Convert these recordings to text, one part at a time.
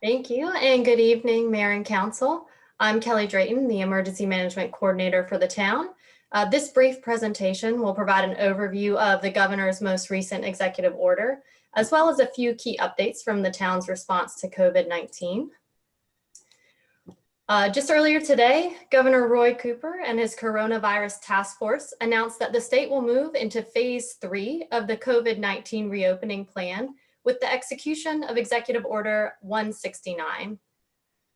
Thank you, and good evening, Mayor and Council. I'm Kelly Drayton, the Emergency Management Coordinator for the town. This brief presentation will provide an overview of the Governor's most recent executive order, as well as a few key updates from the town's response to COVID-19. Just earlier today, Governor Roy Cooper and his coronavirus task force announced that the state will move into phase 3 of the COVID-19 reopening plan with the execution of Executive Order 169.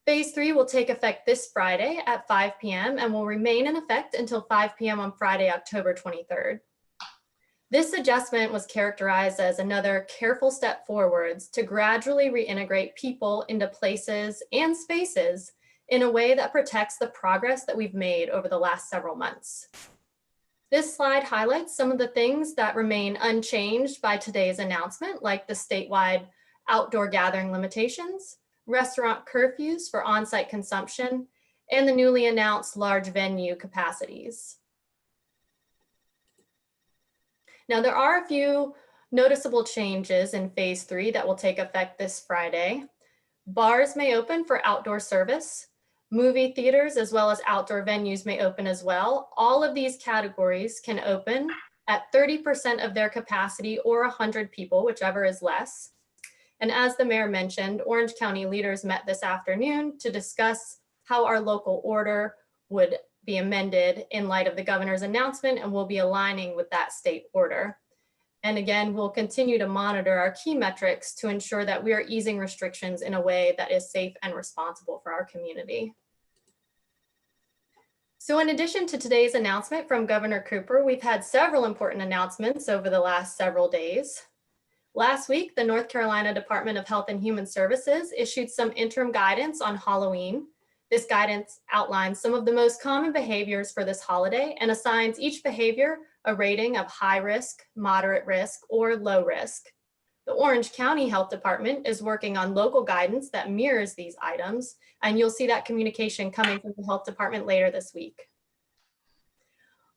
Phase 3 will take effect this Friday at 5 p.m. and will remain in effect until 5 p.m. on Friday, October 23rd. This adjustment was characterized as another careful step forwards to gradually reintegrate people into places and spaces in a way that protects the progress that we've made over the last several months. This slide highlights some of the things that remain unchanged by today's announcement, like the statewide outdoor gathering limitations, restaurant curfews for on-site consumption, and the newly announced large venue capacities. Now, there are a few noticeable changes in phase 3 that will take effect this Friday. Bars may open for outdoor service. Movie theaters as well as outdoor venues may open as well. All of these categories can open at 30% of their capacity or 100 people, whichever is less. And as the mayor mentioned, Orange County leaders met this afternoon to discuss how our local order would be amended in light of the governor's announcement, and we'll be aligning with that state order. And again, we'll continue to monitor our key metrics to ensure that we are easing restrictions in a way that is safe and responsible for our community. So in addition to today's announcement from Governor Cooper, we've had several important announcements over the last several days. Last week, the North Carolina Department of Health and Human Services issued some interim guidance on Halloween. This guidance outlines some of the most common behaviors for this holiday and assigns each behavior a rating of high risk, moderate risk, or low risk. The Orange County Health Department is working on local guidance that mirrors these items, and you'll see that communication coming from the health department later this week.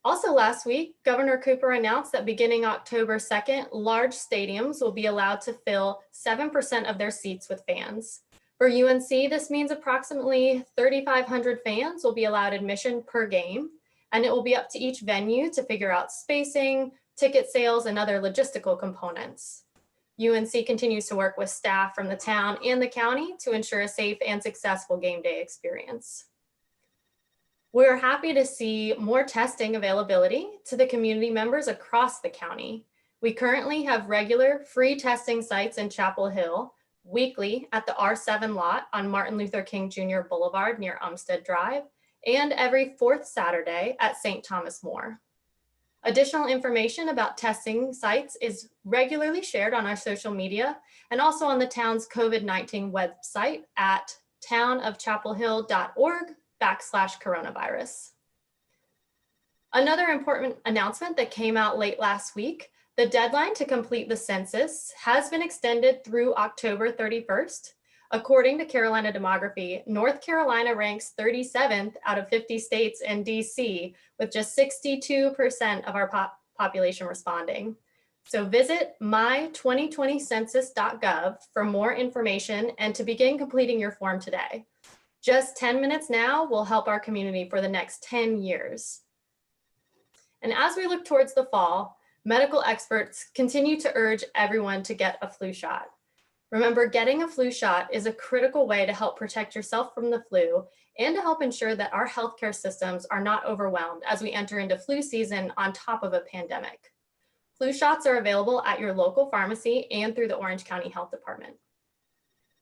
Also last week, Governor Cooper announced that beginning October 2nd, large stadiums will be allowed to fill 7% of their seats with fans. For UNC, this means approximately 3,500 fans will be allowed admission per game, and it will be up to each venue to figure out spacing, ticket sales, and other logistical components. UNC continues to work with staff from the town and the county to ensure a safe and successful game day experience. We're happy to see more testing availability to the community members across the county. We currently have regular free testing sites in Chapel Hill, weekly at the R7 lot on Martin Luther King Jr. Boulevard near Umstead Drive, and every fourth Saturday at St. Thomas More. Additional information about testing sites is regularly shared on our social media and also on the town's COVID-19 website at townofchapelhill.org/coronavirus. Another important announcement that came out late last week, the deadline to complete the census has been extended through October 31st. According to Carolina Demography, North Carolina ranks 37th out of 50 states and DC, with just 62% of our population responding. So visit my2020census.gov for more information and to begin completing your form today. Just 10 minutes now will help our community for the next 10 years. And as we look towards the fall, medical experts continue to urge everyone to get a flu shot. Remember, getting a flu shot is a critical way to help protect yourself from the flu and to help ensure that our healthcare systems are not overwhelmed as we enter into flu season on top of a pandemic. Flu shots are available at your local pharmacy and through the Orange County Health Department.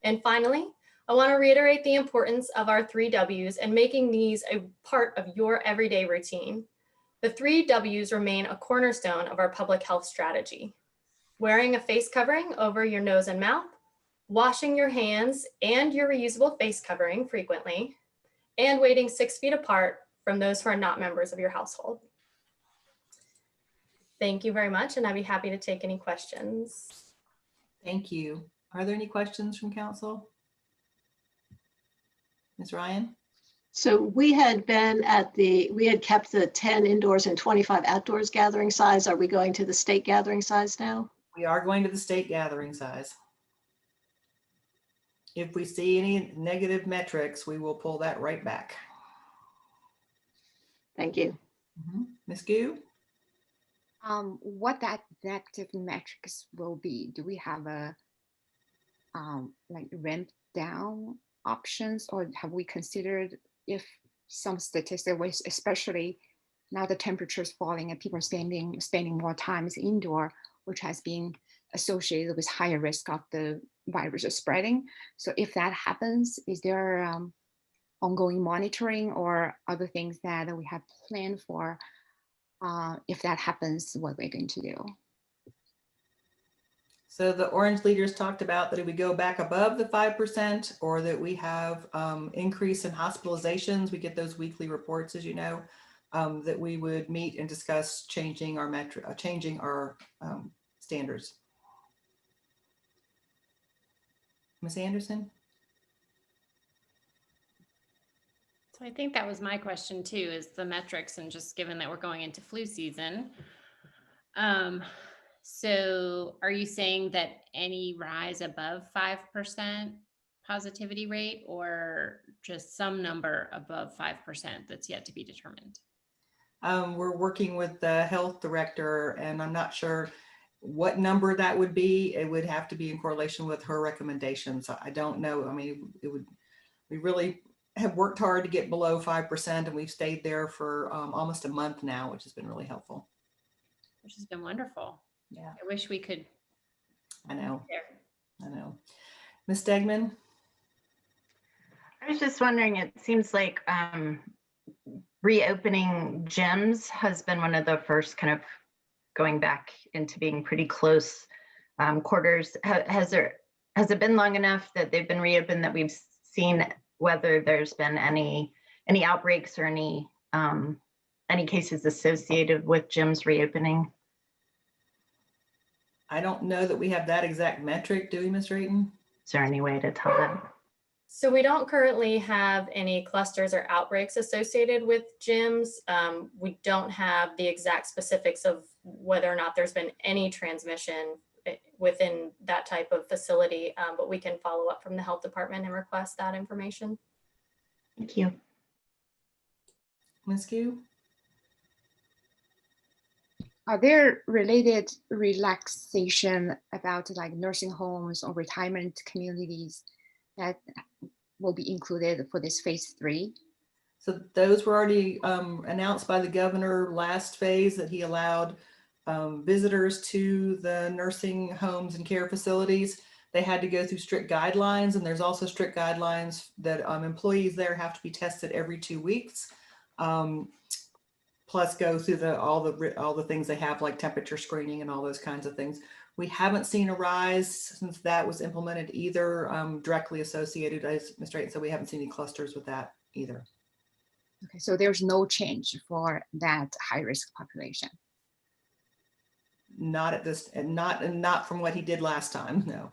And finally, I want to reiterate the importance of our 3 W's and making these a part of your everyday routine. The 3 W's remain a cornerstone of our public health strategy. Wearing a face covering over your nose and mouth, washing your hands and your reusable face covering frequently, and waiting 6 feet apart from those who are not members of your household. Thank you very much, and I'd be happy to take any questions. Thank you. Are there any questions from council? Ms. Ryan? So we had kept the 10 indoors and 25 outdoors gathering size. Are we going to the state gathering size now? We are going to the state gathering size. If we see any negative metrics, we will pull that right back. Thank you. Ms. Gu? What that negative metrics will be? Do we have a like ramp down options, or have we considered if some statistic was, especially now the temperature is falling and people are spending more times indoor, which has been associated with higher risk of the virus spreading. So if that happens, is there ongoing monitoring or other things that we have planned for? If that happens, what we're going to do? So the orange leaders talked about that if we go back above the 5%, or that we have increase in hospitalizations, we get those weekly reports, as you know, that we would meet and discuss changing our standards. Ms. Anderson? So I think that was my question too, is the metrics, and just given that we're going into flu season. So are you saying that any rise above 5% positivity rate, or just some number above 5% that's yet to be determined? We're working with the health director, and I'm not sure what number that would be. It would have to be in correlation with her recommendations. I don't know. I mean, we really have worked hard to get below 5%, and we've stayed there for almost a month now, which has been really helpful. Which has been wonderful. Yeah, I wish we could. I know. There. I know. Ms. Stegman? I was just wondering, it seems like reopening gyms has been one of the first kind of going back into being pretty close quarters. Has it been long enough that they've been reopened that we've seen whether there's been any outbreaks or any cases associated with gyms reopening? I don't know that we have that exact metric, do we, Ms. Drayton? Is there any way to tell that? So we don't currently have any clusters or outbreaks associated with gyms. We don't have the exact specifics of whether or not there's been any transmission within that type of facility, but we can follow up from the health department and request that information. Thank you. Ms. Gu? Are there related relaxation about like nursing homes or retirement communities that will be included for this phase 3? So those were already announced by the governor last phase, that he allowed visitors to the nursing homes and care facilities. They had to go through strict guidelines, and there's also strict guidelines that employees there have to be tested every 2 weeks. Plus go through all the things they have, like temperature screening and all those kinds of things. We haven't seen a rise since that was implemented either, directly associated, as Ms. Drayton said, we haven't seen any clusters with that either. Okay, so there's no change for that high risk population. Not at this, and not from what he did last time, no.